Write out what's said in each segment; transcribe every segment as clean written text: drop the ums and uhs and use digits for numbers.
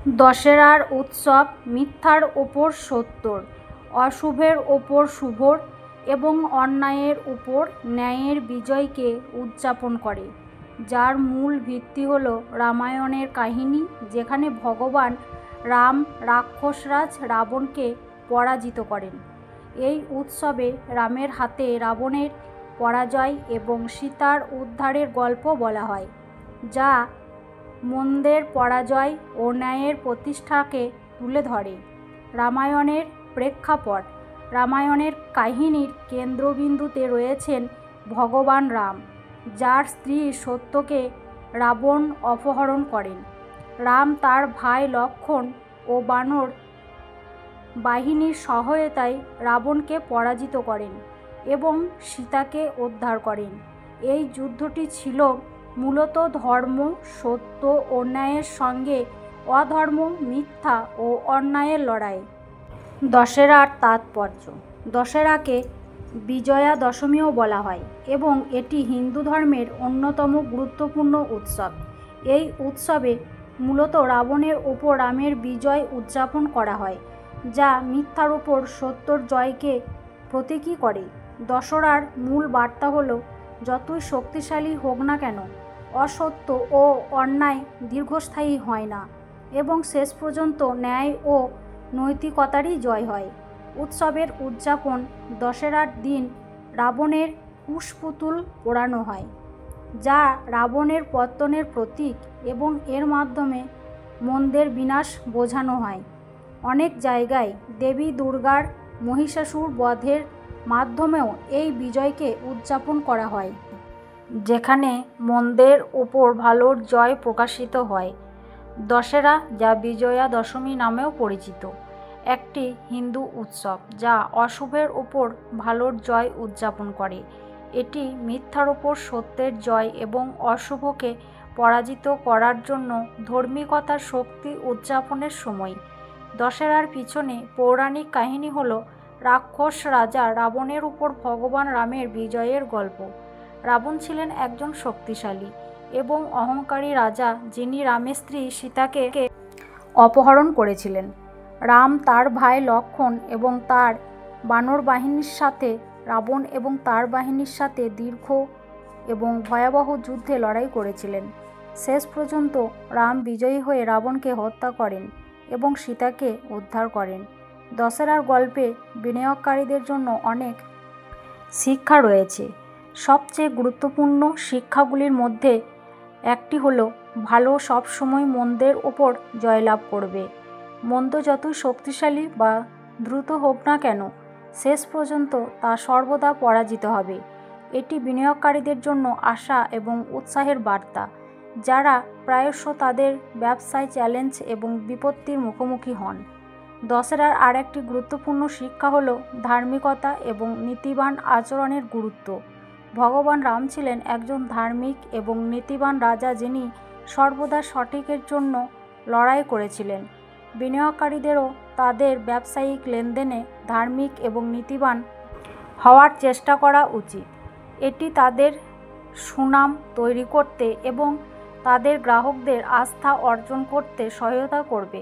দশেরার উৎসব মিথ্যার ওপর সত্যর, অশুভের ওপর শুভর এবং অন্যায়ের উপর ন্যায়ের বিজয়কে উদযাপন করে, যার মূল ভিত্তি হল রামায়ণের কাহিনী, যেখানে ভগবান রাম রাক্ষসরাজ রাবণকে পরাজিত করেন। এই উৎসবে রামের হাতে রাবণের পরাজয় এবং সীতার উদ্ধারের গল্প বলা হয়, যা মন্দের পরাজয় ও ন্যায়ের প্রতিষ্ঠাকে তুলে ধরে। রামায়ণের প্রেক্ষাপট: রামায়ণের কাহিনীর কেন্দ্রবিন্দুতে রয়েছেন ভগবান রাম, যার স্ত্রী সত্যকে রাবণ অপহরণ করেন। রাম তার ভাই লক্ষ্মণ ও বানর বাহিনীর সহায়তায় রাবণকে পরাজিত করেন এবং সীতাকে উদ্ধার করেন। এই যুদ্ধটি ছিল মূলত ধর্ম, সত্য ও ন্যায়ের সঙ্গে অধর্ম, মিথ্যা ও অন্যায়ের লড়াই। দশেরার তাৎপর্য: দশেরাকে বিজয়া দশমীও বলা হয় এবং এটি হিন্দু ধর্মের অন্যতম গুরুত্বপূর্ণ উৎসব। এই উৎসবে মূলত রাবণের ওপর রামের বিজয় উদযাপন করা হয়, যা মিথ্যার ওপর সত্যর জয়কে প্রতীকী করে। দশেরার মূল বার্তা হল, যতই শক্তিশালী হোক না কেন, অসত্য ও অন্যায় দীর্ঘস্থায়ী হয় না এবং শেষ পর্যন্ত ন্যায় ও নৈতিকতারই জয় হয়। উৎসবের উদযাপন: দশেরার দিন রাবণের কুশপুতুল পোড়ানো হয়, যা রাবণের পতনের প্রতীক এবং এর মাধ্যমে মন্দের বিনাশ বোঝানো হয়। অনেক জায়গায় দেবী দুর্গার মহিষাসুর বধের মাধ্যমেও এই বিজয়কে উদযাপন করা হয়, যেখানে মন্দের উপর ভালোর জয় প্রকাশিত হয়। দশেরা, যা বিজয়া দশমী নামেও পরিচিত, একটি হিন্দু উৎসব যা অশুভের উপর ভালোর জয় উদযাপন করে। এটি মিথ্যার উপর সত্যের জয় এবং অশুভকে পরাজিত করার জন্য ধার্মিকতার শক্তি উদযাপনের সময়। দশেরার পিছনে পৌরাণিক কাহিনী হল রাক্ষস রাজা রাবণের উপর ভগবান রামের বিজয়ের গল্প। রাবণ ছিলেন একজন শক্তিশালী এবং অহংকারী রাজা, যিনি রামের স্ত্রী সীতাকে অপহরণ করেছিলেন। রাম তার ভাই লক্ষ্মণ এবং তার বানর বাহিনীর সাথে রাবণ এবং তার বাহিনীর সাথে দীর্ঘ এবং ভয়াবহ যুদ্ধে লড়াই করেছিলেন। শেষ পর্যন্ত রাম বিজয়ী হয়ে রাবণকে হত্যা করেন এবং সীতাকে উদ্ধার করেন। দশেরার গল্পে বিনিয়োগকারীদের জন্য অনেক শিক্ষা রয়েছে। সবচেয়ে গুরুত্বপূর্ণ শিক্ষাগুলির মধ্যে একটি হল, ভালো সবসময় মন্দের ওপর জয়লাভ করবে। মন্দ যতই শক্তিশালী বা দ্রুত হোক না কেন, শেষ পর্যন্ত তা সর্বদা পরাজিত হবে। এটি বিনিয়োগকারীদের জন্য আশা এবং উৎসাহের বার্তা, যারা প্রায়শ তাদের ব্যবসায় চ্যালেঞ্জ এবং বিপত্তির মুখোমুখি হন। দশেরার আরেকটি গুরুত্বপূর্ণ শিক্ষা হল ধার্মিকতা এবং নীতিবান আচরণের গুরুত্ব। ভগবান রাম ছিলেন একজন ধার্মিক এবং নীতিবান রাজা, যিনি সর্বদা সঠিকের জন্য লড়াই করেছিলেন। বিনিয়োগকারীদেরও তাদের ব্যবসায়িক লেনদেনে ধার্মিক এবং নীতিবান হওয়ার চেষ্টা করা উচিত। এটি তাদের সুনাম তৈরি করতে এবং তাদের গ্রাহকদের আস্থা অর্জন করতে সহায়তা করবে।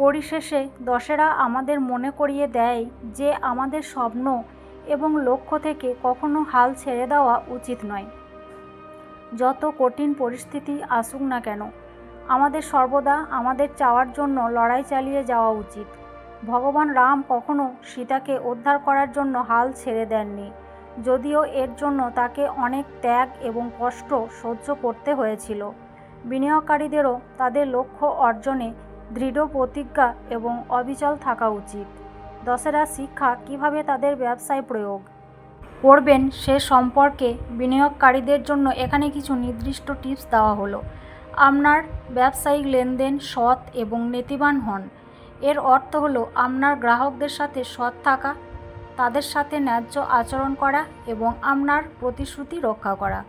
পরিশেষে, দশেরা আমাদের মনে করিয়ে দেয় যে আমাদের স্বপ্ন এবং লক্ষ্য থেকে কখনো হাল ছেড়ে দেওয়া উচিত নয়। যত কঠিন পরিস্থিতি আসুক না কেন, আমাদের সর্বদা আমাদের চাওয়ার জন্য লড়াই চালিয়ে যাওয়া উচিত। ভগবান রাম কখনো সীতাকে উদ্ধার করার জন্য হাল ছেড়ে দেননি, যদিও এর জন্য তাকে অনেক ত্যাগ এবং কষ্ট সহ্য করতে হয়েছিল। বিনিয়োগকারীদেরও তাদের লক্ষ্য অর্জনে দৃঢ় প্রতিজ্ঞা এবং অবিচল থাকা উচিত। দশেরা শিক্ষা কিভাবে তাদের ব্যবসায় প্রয়োগ করবেন সে সম্পর্কে বিনিয়োগকারীদের জন্য এখানে কিছু নির্দিষ্ট টিপস দেওয়া হলো। আপনার ব্যবসায়িক লেনদেন সৎ এবং নীতিবান হন। এর অর্থ হলো আপনার গ্রাহকদের সাথে সৎ থাকা, তাদের সাথে ন্যায্য আচরণ করা এবং আপনার প্রতিশ্রুতি রক্ষা করা।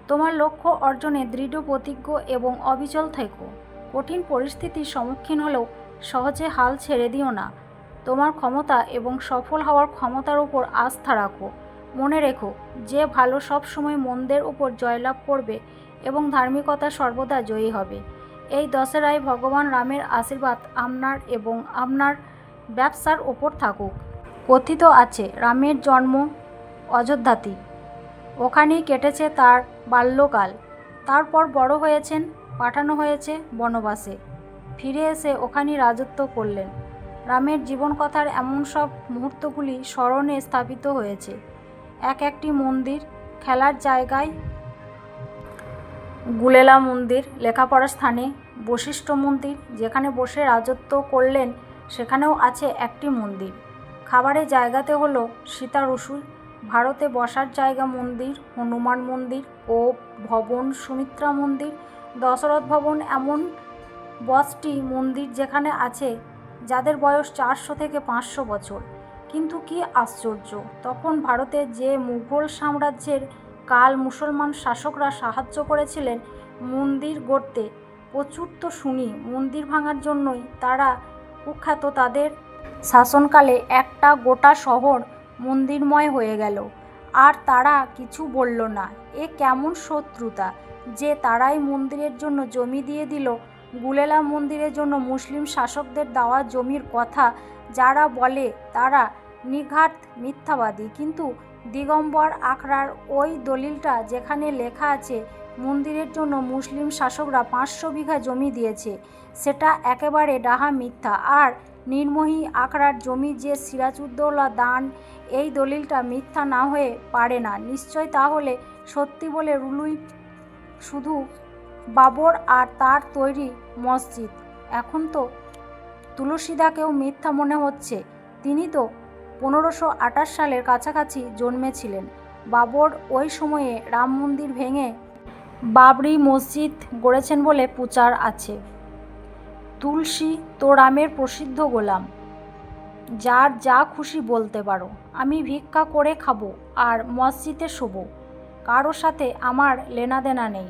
তোমার লক্ষ্য অর্জনে দৃঢ় প্রতিজ্ঞ এবং অবিচল থেকো। কঠিন পরিস্থিতির সম্মুখীন হলেও সহজে হাল ছেড়ে দিও না। তোমার ক্ষমতা এবং সফল হওয়ার ক্ষমতার উপর আস্থা রাখো। মনে রেখো যে ভালো সবসময় মন্দের উপর জয়লাভ করবে এবং ধার্মিকতা সর্বদা জয়ী হবে। এই দশেরায় ভগবান রামের আশীর্বাদ আপনার এবং আপনার ব্যবসার ওপর থাকুক। কথিত আছে রামের জন্ম অযোধ্যাতেই, ওখানেই কেটেছে তার বাল্যকাল। তারপর বড় হয়েছেন, পাঠানো হয়েছে বনবাসে, ফিরে এসে ওখানেই রাজত্ব করলেন। রামের জীবনকথার এমন সব মুহূর্তগুলি স্মরণে স্থাপিত হয়েছে। এক একটি মন্দির, খেলার জায়গায় গুলেলা মন্দির, লেখাপড়ার স্থানে বশিষ্ঠ মন্দির, যেখানে বসে রাজত্ব করলেন সেখানেও আছে একটি মন্দির। খাবারের জায়গাতে হলো সীতা রসুল, ভারতে বসার জায়গা মন্দির, হনুমান মন্দির ও ভবন, সুমিত্রা মন্দির, দশরথ ভবন, এমন 10টি মন্দির যেখানে আছে যাদের বয়স 400 থেকে 500 বছর। কিন্তু কি আশ্চর্য, তখন ভারতে যে মুঘল সাম্রাজ্যের কাল মুসলমান শাসকরা সাহায্য করেছিলেন মন্দির গড়তে, প্রচুর তো শুনি মন্দির ভাঙার জন্যই তারা কুখ্যাত। তাদের শাসনকালে একটা গোটা শহর মন্দিরময় হয়ে গেল, আর তারা কিছু বলল না। এ কেমন শত্রুতা যে তারাই মন্দিরের জন্য জমি দিয়ে দিল। গুলেলা মন্দিরের জন্য মুসলিম শাসকদের দেওয়া জমির কথা যারা বলে তারা নিঘাত মিথ্যাবাদী। কিন্তু দিগম্বর আখড়ার ওই দলিলটা যেখানে লেখা আছে মন্দিরের জন্য মুসলিম শাসকরা 500 বিঘা জমি দিয়েছে, সেটা একেবারে ডাহা মিথ্যা। আর নির্মোহী আখড়ার জমি যে সিরাজউদ্দৌলা দান, এই দলিলটা মিথ্যা না হয়ে পারে না। নিশ্চয় তাহলে সত্যি বলে রুলুই শুধু বাবর আর তার তৈরি মসজিদ। এখন তো তুলসীদাকেও মিথ্যা মনে হচ্ছে। তিনি তো 1528 সালের কাছাকাছি জন্মেছিলেন। বাবর ওই সময়ে রাম মন্দির ভেঙে বাবরি মসজিদ গড়েছেন বলে প্রচার আছে। তুলসী তো রামের প্রসিদ্ধ গোলাম, যার যা খুশি বলতে পারো। আমি ভিক্ষা করে খাবো আর মসজিদে শোবো, কারো সাথে আমার লেনাদেনা নেই।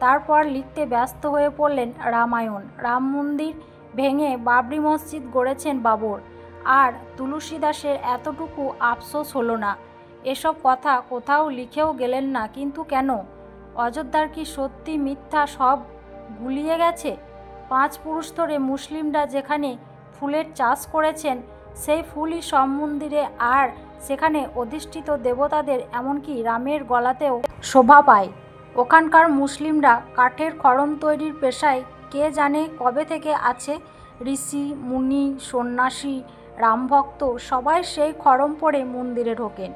তারপর লিখতে ব্যস্ত হয়ে পড়লেন রামায়ণ। রাম মন্দির ভেঙে বাবরি মসজিদ গড়েছেন বাবর, আর তুলসীদাসের এতটুকু আফসোস হলো না। এসব কথা কোথাও লিখেও গেলেন না। কিন্তু কেন? অযোধ্যার কি সত্যি মিথ্যা সব গুলিয়ে গেছে? 5 পুরুষ ধরে মুসলিমরা যেখানে ফুলের চাষ করেছেন, সেই ফুলই সব মন্দিরে, আর সেখানে অধিষ্ঠিত দেবতাদের এমনকি রামের গলাতেও শোভা পায়। ওখানকার মুসলিমরা কাঠের খড়ম তৈরির পেশায় কে জানে কবে থেকে আছে। ঋষি মুনি সন্ন্যাসী রামভক্ত সবাই সেই খড়ম পরে মন্দিরে ঢোকেন।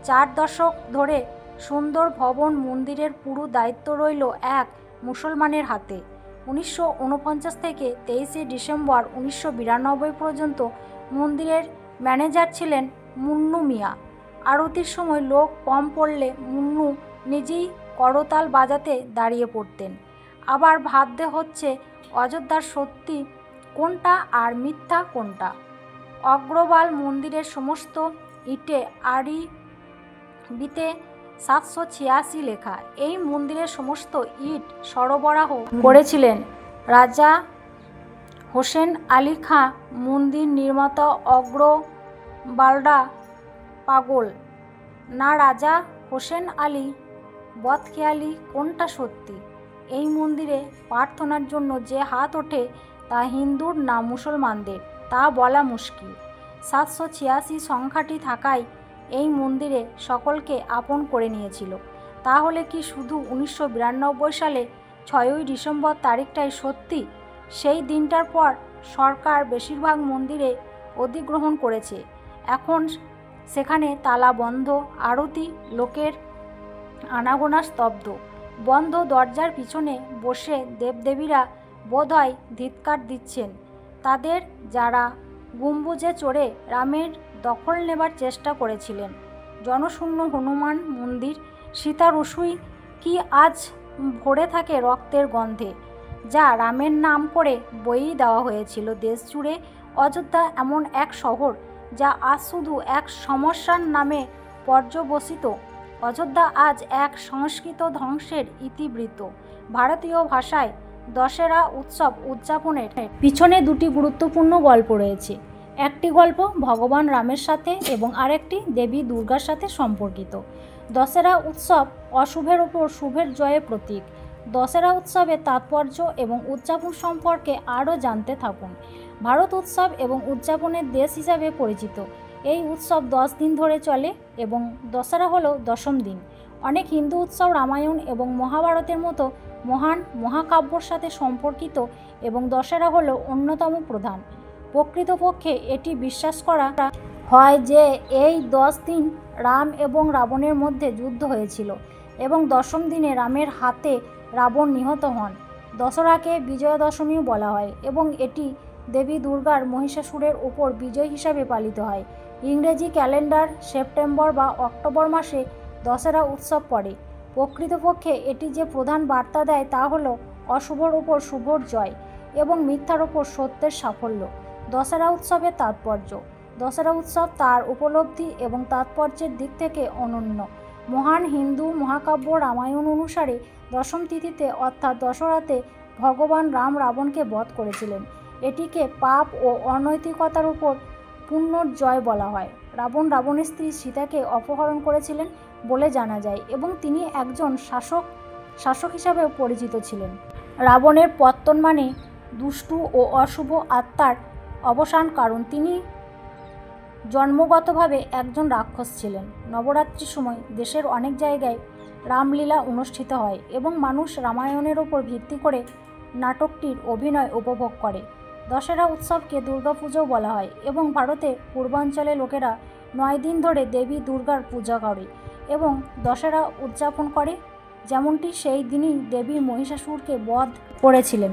4 দশক ধরে সুন্দর ভবন মন্দিরের পুরো দায়িত্ব রইল এক মুসলমানের হাতে। 1949 থেকে 23শে ডিসেম্বর 1992 পর্যন্ত মন্দিরের ম্যানেজার ছিলেন মুন্নু মিয়া। আরতির সময় লোক কম পড়লে মুন্নু নিজেই করতাল বাজাতে দাঁড়িয়ে পড়তেন। আবার ভাবতে হচ্ছে অযোধ্যার সত্যি কোনটা আর মিথ্যা কোনটা। অগ্রবাল মন্দিরের সমস্ত ইটে আরবিতে 786 লেখা। এই মন্দিরের সমস্ত ইট সরবরাহ করেছিলেন রাজা হোসেন আলী খাঁ। মন্দির নির্মাতা অগ্রবালরা পাগল না রাজা হোসেন আলী বদখেয়ালি? কোনটা সত্যি? এই মন্দিরে প্রার্থনার জন্য যে হাত ওঠে তা হিন্দুর না মুসলমানদের তা বলা মুশকিল। 786 সংখ্যাটি থাকায় এই মন্দিরে সকলকে আপন করে নিয়েছিল। তাহলে কি শুধু 1992 সালে 6ই ডিসেম্বর তারিখটাই সত্যি? সেই দিনটার পর সরকার বেশিরভাগ মন্দিরে অধিগ্রহণ করেছে। এখন সেখানে তালা বন্ধ, আরতি, লোকের আনাগোনা স্তব্ধ। বন্ধ দরজার পিছনে বসে দেবদেবীরা বোধহয় ধিৎকার দিচ্ছেন তাদের, যারা গম্বুজে চড়ে রামের দখল নেবার চেষ্টা করেছিলেন। জনশূন্য হনুমান মন্দির, সীতা রসুই কি আজ ভরে থাকে রক্তের গন্ধে, যা রামের নাম করে বইয়ে দেওয়া হয়েছিল দেশ জুড়ে। অযোধ্যা এমন এক শহর যা আজ শুধু এক সমস্যার নামে পর্যবসিত। অযোধ্যা আজ এক সংস্কৃত ধ্বংসের ইতিবৃত্ত। ভারতীয় ভাষায় দশেরা উৎসব উদযাপনের পিছনে 2টি গুরুত্বপূর্ণ গল্প রয়েছে। একটি গল্প ভগবান রামের সাথে এবং আরেকটি দেবী দুর্গার সাথে সম্পর্কিত। দশেরা উৎসব অশুভের ওপর শুভের জয়ের প্রতীক। দশেরা উৎসবের তাৎপর্য এবং উদযাপন সম্পর্কে আরও জানতে থাকুন। ভারত উৎসব এবং উদযাপনের দেশ হিসাবে পরিচিত। এই উৎসব 10 দিন ধরে চলে এবং দশেরা হলো দশম দিন। অনেক হিন্দু উৎসব রামায়ণ এবং মহাভারতের মতো মহান মহাকাব্যর সাথে সম্পর্কিত এবং দশেরা হলো অন্যতম প্রধান। প্রকৃতপক্ষে এটি বিশ্বাস করা হয় যে এই 10 দিন রাম এবং রাবণের মধ্যে যুদ্ধ হয়েছিল এবং দশম দিনে রামের হাতে রাবণ নিহত হন। দশরাকে বিজয়া দশমীও বলা হয় এবং এটি দেবী দুর্গার মহিষাসুরের উপর বিজয় হিসাবে পালিত হয়। ইংরেজি ক্যালেন্ডার সেপ্টেম্বর বা অক্টোবর মাসে দশেরা উৎসব পড়ে। প্রকৃতপক্ষে এটি যে প্রধান বার্তা দেয় তা হলো অশুভর ওপর শুভর জয় এবং মিথ্যার ওপর সত্যের সাফল্য। দশেরা উৎসবের তাৎপর্য। দশেরা উৎসব তার উপলব্ধি এবং তাৎপর্যের দিক থেকে অনন্য। মহান হিন্দু মহাকাব্য রামায়ণ অনুসারে দশম তিথিতে অর্থাৎ দশরাতে ভগবান রাম রাবণকে বধ করেছিলেন। এটিকে পাপ ও অনৈতিকতার উপর পুনর্জয় বলা হয়। রাবণ রাবণের স্ত্রী সীতাকে অপহরণ করেছিলেন বলে জানা যায় এবং তিনি একজন শাসক হিসাবেও পরিচিত ছিলেন। রাবণের পতন মানে দুষ্টু ও অশুভ আত্মার অবসান, কারণ তিনি জন্মগতভাবে একজন রাক্ষস ছিলেন। নবরাত্রির সময় দেশের অনেক জায়গায় রামলীলা অনুষ্ঠিত হয় এবং মানুষ রামায়ণের ওপর ভিত্তি করে নাটকটির অভিনয় উপভোগ করে। দশেরা উৎসবকে দুর্গাপুজোও বলা হয় এবং ভারতের পূর্বাঞ্চলে লোকেরা 9 দিন ধরে দেবী দুর্গার পূজা করে এবং দশেরা উদযাপন করে, যেমনটি সেই দিনই দেবী মহিষাসুরকে বধ করেছিলেন।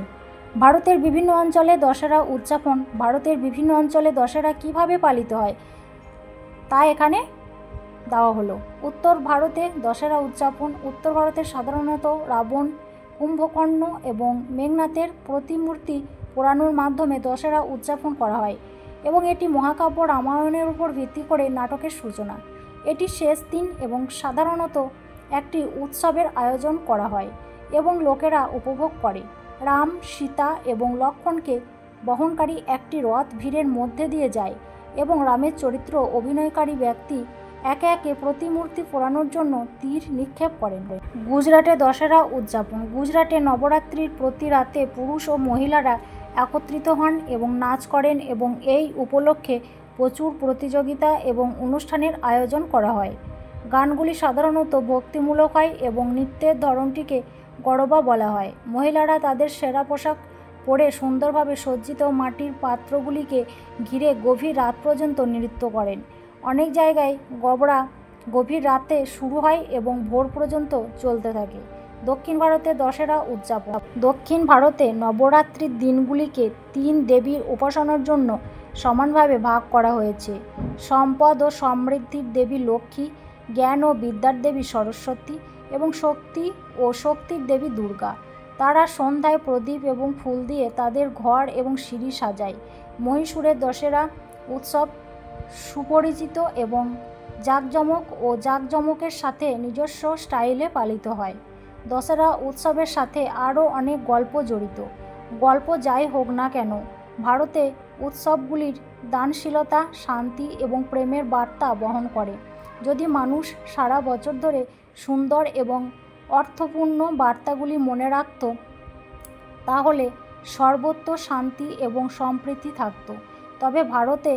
ভারতের বিভিন্ন অঞ্চলে দশেরা উদযাপন। ভারতের বিভিন্ন অঞ্চলে দশেরা কীভাবে পালিত হয় তা এখানে দেওয়া হলো। উত্তর ভারতে দশেরা উদযাপন। উত্তর ভারতে সাধারণত রাবণ, কুম্ভকর্ণ এবং মেঘনাথের প্রতিমূর্তি পোড়ানোর মাধ্যমে দশেরা উদযাপন করা হয় এবং এটি মহাকাব্য রামায়ণের উপর ভিত্তি করে নাটকের সূচনা। এটি শেষ দিন এবং সাধারণত একটি উৎসবের আয়োজন করা হয় এবং লোকেরা উপভোগ করে। রাম, সীতা এবং লক্ষ্মণকে বহনকারী একটি রথ ভিড়ের মধ্যে দিয়ে যায় এবং রামের চরিত্র অভিনয়কারী ব্যক্তি একে একে প্রতিমূর্তি পোড়ানোর জন্য তীর নিক্ষেপ করেন। গুজরাটে দশেরা উদযাপন। গুজরাটে নবরাত্রির প্রতি রাতে পুরুষ ও মহিলারা একত্রিত হন এবং নাচ করেন এবং এই উপলক্ষে প্রচুর প্রতিযোগিতা এবং অনুষ্ঠানের আয়োজন করা হয়। গানগুলি সাধারণত ভক্তিমূলক হয় এবং নৃত্যের ধরনটিকে গরবা বলা হয়। মহিলারা তাদের সেরা পোশাক পরে সুন্দরভাবে সজ্জিত মাটির পাত্রগুলিকে ঘিরে গভীর রাত পর্যন্ত নৃত্য করেন। অনেক জায়গায় গবড়া গভীর রাতে শুরু হয় এবং ভোর পর্যন্ত চলতে থাকে। দক্ষিণ ভারতে দশেরা উদযাপন। দক্ষিণ ভারতে নবরাত্রির দিনগুলিকে 3 দেবীর উপাসনার জন্য সমানভাবে ভাগ করা হয়েছে। সম্পদ ও সমৃদ্ধির দেবী লক্ষ্মী, জ্ঞান ও বিদ্যার দেবী সরস্বতী এবং শক্তি ও শক্তির দেবী দুর্গা। তারা সন্ধ্যায় প্রদীপ এবং ফুল দিয়ে তাদের ঘর এবং সিঁড়ি সাজায়। মহীশূরের দশেরা উৎসব সুপরিচিত এবং জাঁকজমকের সাথে নিজস্ব স্টাইলে পালিত হয়। দশেরা উৎসবের সাথে আরও অনেক গল্প জড়িত। গল্প যাই হোক না কেন, ভারতে উৎসবগুলির দানশীলতা, শান্তি এবং প্রেমের বার্তা বহন করে। যদি মানুষ সারা বছর ধরে সুন্দর এবং অর্থপূর্ণ বার্তাগুলি মনে রাখত, তাহলে সর্বত্র শান্তি এবং সম্প্রীতি থাকত। তবে ভারতে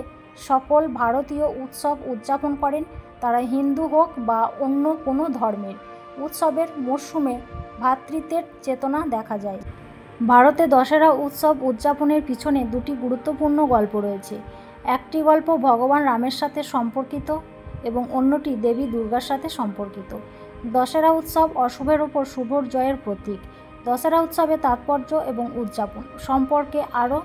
সকল ভারতীয় উৎসব উদযাপন করেন, তারা হিন্দু হোক বা অন্য কোনো ধর্মের। উৎসবের মরশুমে ভ্রাতৃত্বের চেতনা দেখা যায়। ভারতে দশেরা উৎসব উদযাপনের পিছনে 2টি গুরুত্বপূর্ণ গল্প রয়েছে। একটি গল্প ভগবান রামের সাথে সম্পর্কিত এবং অন্যটি দেবী দুর্গার সাথে সম্পর্কিত। দশেরা উৎসব অশুভের ওপর শুভর জয়ের প্রতীক। দশেরা উৎসবের তাৎপর্য এবং উদযাপন সম্পর্কে আরও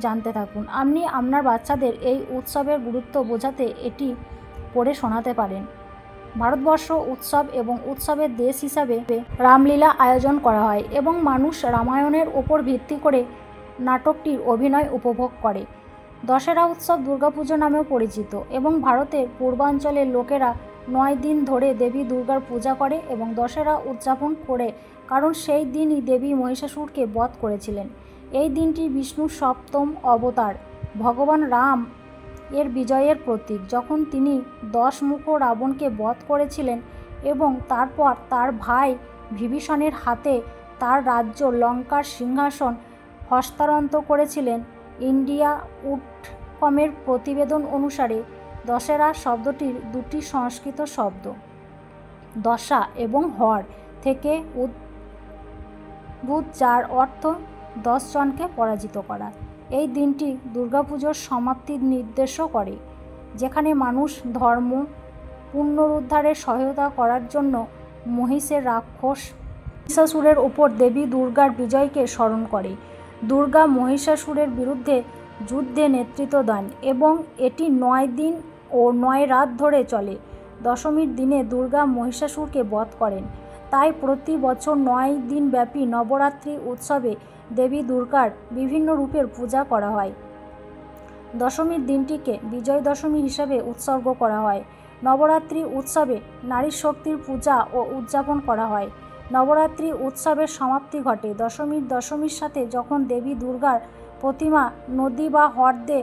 জানতে থাকুন। আপনি আপনার বাচ্চাদের এই উৎসবের গুরুত্ব বোঝাতে এটি পড়ে শোনাতে পারেন। ভারতবর্ষ উৎসব এবং উৎসবের দেশ হিসাবে রামলীলা আয়োজন করা হয় এবং মানুষ রামায়ণের ওপর ভিত্তি করে নাটকটির অভিনয় উপভোগ করে। দশেরা উৎসব দুর্গাপুজো নামেও পরিচিত এবং ভারতের পূর্বাঞ্চলের লোকেরা 9 দিন ধরে দেবী দুর্গার পূজা করে এবং দশেরা উদযাপন করে, কারণ সেই দিনই দেবী মহিষাসুরকে বধ করেছিলেন। এই দিনটি বিষ্ণুর 7ম অবতার ভগবান রাম এর বিজয়ের প্রতীক, যখন তিনি 10 মুখ রাবণকে বধ করেছিলেন এবং তারপর তার ভাই বিভীষণের হাতে তার রাজ্য লঙ্কার সিংহাসন হস্তান্তর করেছিলেন। ইন্ডিয়া উডকমের প্রতিবেদন অনুসারে দশেরা শব্দটির দুটি সংস্কৃত শব্দ দশা এবং হর থেকে উদ্ভূত, যার অর্থ 10 জনকে পরাজিত করা। এই দিনটি দুর্গাপুজোর সমাপ্তির নির্দেশও করে, যেখানে মানুষ ধর্ম পুনরুদ্ধারের সহায়তা করার জন্য মহিষাসুরের উপর দেবী দুর্গার বিজয়কে স্মরণ করে। দুর্গা মহিষাসুরের বিরুদ্ধে যুদ্ধে নেতৃত্ব দেন এবং এটি 9 দিন ও 9 রাত ধরে চলে। দশমীর দিনে দুর্গা মহিষাসুরকে বধ করেন। তাই প্রতি বছর 9 দিন ব্যাপী নবরাত্রি উৎসবে দেবী দুর্গার বিভিন্ন রূপের পূজা করা হয়। দশমীর দিনটিকে বিজয় দশমী হিসাবে উৎসর্গ করা হয়। নবরাত্রি উৎসবে নারী শক্তির পূজা ও উদযাপন করা হয়। নবরাত্রি উৎসবের সমাপ্তি ঘটে দশমীর সাথে, যখন দেবী দুর্গার প্রতিমা নদী বা হ্রদে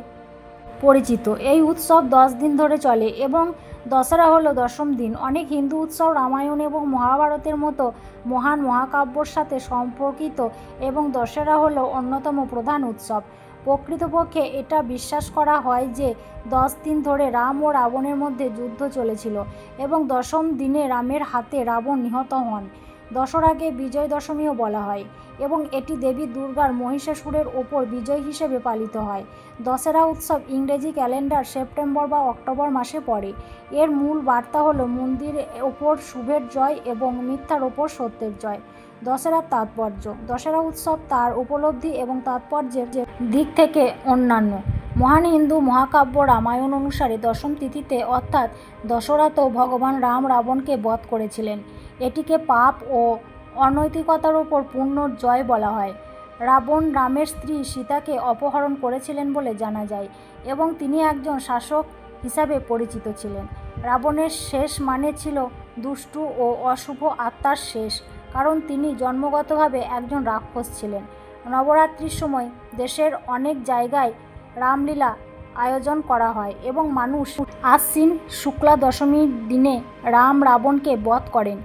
পরিচিত। এই উৎসব 10 দিন ধরে চলে এবং দশেরা হলো দশম দিন। অনেক হিন্দু উৎসব রামায়ণ এবং মহাভারতের মতো মহান মহাকাব্যর সাথে সম্পর্কিত এবং দশেরা হলো অন্যতম প্রধান উৎসব। প্রকৃতপক্ষে এটা বিশ্বাস করা হয় যে 10 দিন ধরে রাম ও রাবণের মধ্যে যুদ্ধ চলেছিল এবং দশম দিনে রামের হাতে রাবণ নিহত হন। দশরাকে বিজয় দশমীও বলা হয় এবং এটি দেবী দুর্গার মহিষাসুরের ওপর বিজয় হিসেবে পালিত হয়। দশেরা উৎসব ইংরেজি ক্যালেন্ডার সেপ্টেম্বর বা অক্টোবর মাসে পড়ে। এর মূল বার্তা হলো মন্দিরের ওপর শুভের জয় এবং মিথ্যার ওপর সত্যের জয়। দশেরার তাৎপর্য। দশেরা উৎসব তার উপলব্ধি এবং তাৎপর্যের দিক থেকে অন্যান্য। মহান হিন্দু মহাকাব্য রামায়ণ অনুসারে দশম তিথিতে অর্থাৎ দশরাতেও ভগবান রাম রাবণকে বধ করেছিলেন। এটিকে পাপ ও অনৈতিকতার ওপর পূর্ণ জয় বলা হয়। রাবণ রামের স্ত্রী সীতাকে অপহরণ করেছিলেন বলে জানা যায় এবং তিনি একজন শাসক হিসাবে পরিচিত ছিলেন। রাবণের শেষ মানে ছিল দুষ্টু ও অশুভ আত্মার শেষ, কারণ তিনি জন্মগতভাবে একজন রাক্ষস ছিলেন। নবরাত্রির সময় দেশের অনেক জায়গায় রামলীলা আয়োজন করা হয় এবং মানুষ আশ্বিন শুক্লা দশমীর দিনে রাম রাবণকে বধ করেন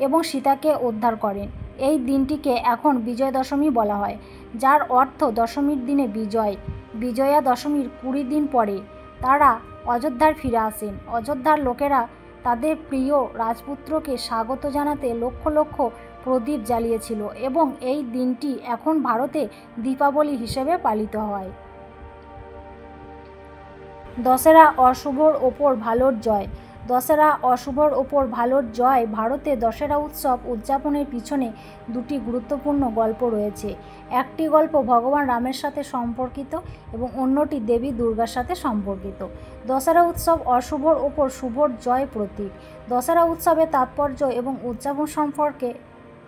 এবং সীতাকে উদ্ধার করেন। এই দিনটিকে এখন বিজয় দশমী বলা হয়, যার অর্থ দশমীর দিনে বিজয়। বিজয়া দশমীর 20 দিন পরে তারা অযোধ্যায় ফিরে আসেন। অযোধ্যার লোকেরা তাদের প্রিয় রাজপুত্রকে স্বাগত জানাতে লক্ষ লক্ষ প্রদীপ জ্বালিয়েছিল এবং এই দিনটি এখন ভারতে দীপাবলি হিসেবে পালিত হয়। দশেরা অশুভর ওপর ভালোর জয়। দশেরা অশুভর ওপর ভালোর জয়। ভারতে দশেরা উৎসব উদযাপনের পিছনে দুটি গুরুত্বপূর্ণ গল্প রয়েছে। একটি গল্প ভগবান রামের সাথে সম্পর্কিত এবং অন্যটি দেবী দুর্গার সাথে সম্পর্কিত। দশেরা উৎসব অশুভর ওপর শুভর জয় প্রতীক। দশেরা উৎসবের তাৎপর্য এবং উদযাপন সম্পর্কে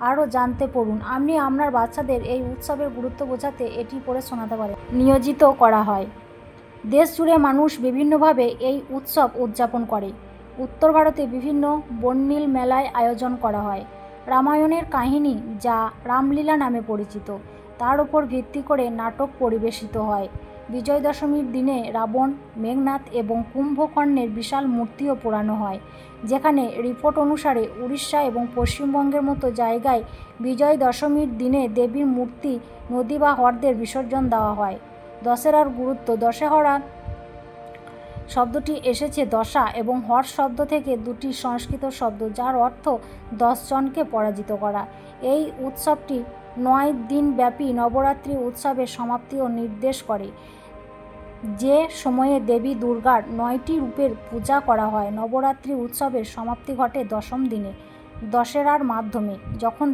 আরও জানতে পড়ুন। আপনি আপনার বাচ্চাদের এই উৎসবের গুরুত্ব বোঝাতে এটি পড়ে শোনাতে পারেন। নিয়োজিত করা হয়। দেশ জুড়ে মানুষ বিভিন্নভাবে এই উৎসব উদযাপন করে। উত্তর ভারতে বিভিন্ন বর্ণিল মেলায় আয়োজন করা হয়। রামায়ণের কাহিনী, যা রামলীলা নামে পরিচিত, তার উপর ভিত্তি করে নাটক পরিবেশিত হয়। বিজয় দশমীর দিনে রাবণ, মেঘনাদ এবং কুম্ভকর্ণের বিশাল মূর্তিও পোড়ানো হয়, যেখানে রিপোর্ট অনুসারে উড়িষ্যা এবং পশ্চিমবঙ্গের মতো জায়গায় বিজয় দশমীর দিনে দেবীর মূর্তি নদী বা হ্রদে বিসর্জন দেওয়া হয়। দশেরার গুরুত্ব। দশেহরা শব্দটি এসেছে দশা এবং হর শব্দ থেকে, দুটি সংস্কৃত শব্দ যার অর্থ 10 জনকে পরাজিত করা। এই উৎসবটি 9 দিন ব্যাপী নবরাত্রি উৎসবের সমাপ্তিও নির্দেশ করে, যে সময়ে দেবী দুর্গার 9টি রূপের পূজা করা হয়। নবরাত্রি উৎসবের সমাপ্তি ঘটে দশম দিনে দশেরার মাধ্যমে, যখন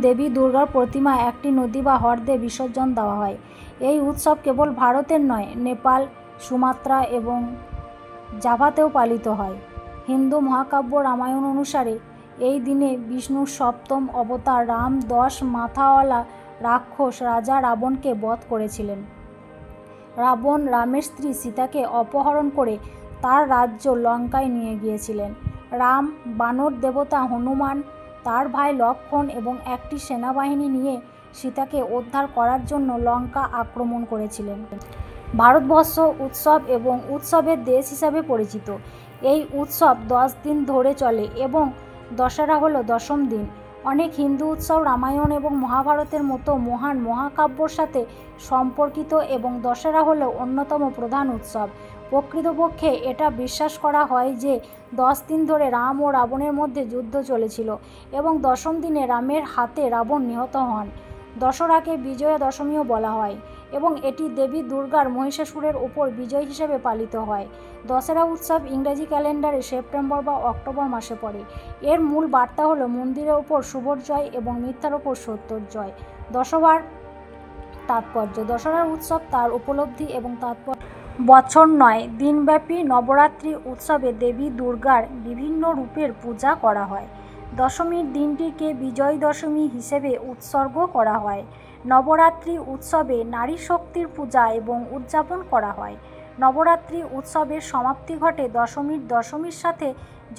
দেবী দুর্গার প্রতিমা একটি নদী বা হ্রদে বিসর্জন দেওয়া হয়। এই উৎসব কেবল ভারতের নয়, নেপাল, সুমাত্রা এবং জাভাতেও পালিত হয়। হিন্দু মহাকাব্য রামায়ণ অনুসারে এই দিনে বিষ্ণুর সপ্তম অবতার রাম 10 মাথাওয়ালা রাক্ষস রাজা রাবণকে বধ করেছিলেন। রাবণ রামের স্ত্রী সীতাকে অপহরণ করে তার রাজ্য লঙ্কায় নিয়ে গিয়েছিলেন। রাম, বানর দেবতা হনুমান, তার ভাই লক্ষ্মণ এবং একটি সেনাবাহিনী নিয়ে সীতাকে উদ্ধার করার জন্য লঙ্কা আক্রমণ করেছিলেন। ভারতবর্ষ উৎসব এবং উৎসবের দেশ হিসাবে পরিচিত। এই উৎসব 10 দিন ধরে চলে এবং দশেরা হলো দশম দিন। অনেক হিন্দু উৎসব রামায়ণ এবং মহাভারতের মতো মহান মহাকাব্যর সাথে সম্পর্কিত এবং দশেরা হলো অন্যতম প্রধান উৎসব। প্রকৃতপক্ষে এটা বিশ্বাস করা হয় যে 10 দিন ধরে রাম ও রাবণের মধ্যে যুদ্ধ চলেছিল এবং দশম দিনে রামের হাতে রাবণ নিহত হন। দশরাকে বিজয়া দশমীও বলা হয় এবং এটি দেবী দুর্গার মহিষাসুরের উপর বিজয় হিসেবে পালিত হয়। দশেরা উৎসব ইংরেজি ক্যালেন্ডারে সেপ্টেম্বর বা অক্টোবর মাসে পড়ে। এর মূল বার্তা হলো মন্দিরের ওপর শুভর জয় এবং মিথ্যার ওপর সত্যর জয়। দশবার তাৎপর্য: দশরার উৎসব তার উপলব্ধি এবং তাৎপর্য বছর নয় দিনব্যাপী নবরাত্রি উৎসবে দেবী দুর্গার বিভিন্ন রূপের পূজা করা হয়। দশমীর দিনটিকে বিজয় দশমী হিসেবে উৎসর্গ করা হয়। নবরাত্রি উৎসবে নারী শক্তির পূজা এবং উদযাপন করা হয়। নবরাত্রি উৎসবের সমাপ্তি ঘটে দশমীর সাথে,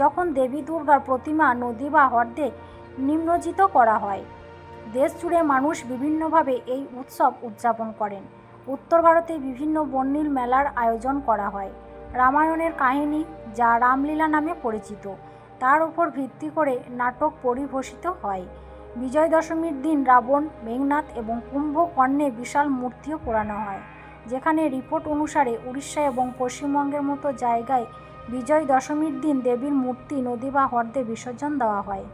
যখন দেবী দুর্গার প্রতিমা নদী বা হ্রদে নিমজ্জিত করা হয়। দেশ জুড়ে মানুষ বিভিন্নভাবে এই উৎসব উদযাপন করেন। উত্তর ভারতে বিভিন্ন বর্ণিল মেলার আয়োজন করা হয়। রামায়ণের কাহিনী, যা রামলীলা নামে পরিচিত, তার উপর ভিত্তি করে নাটক পরিবেশিত হয়। বিজয় দশমীর দিন রাবণ, মেঘনাদ এবং কুম্ভকর্ণে বিশাল মূর্তিও পোড়ানো হয়, যেখানে রিপোর্ট অনুসারে উড়িষ্যা এবং পশ্চিমবঙ্গের মতো জায়গায় বিজয় দশমীর দিন দেবীর মূর্তি নদী বা হ্রদে বিসর্জন দেওয়া হয়।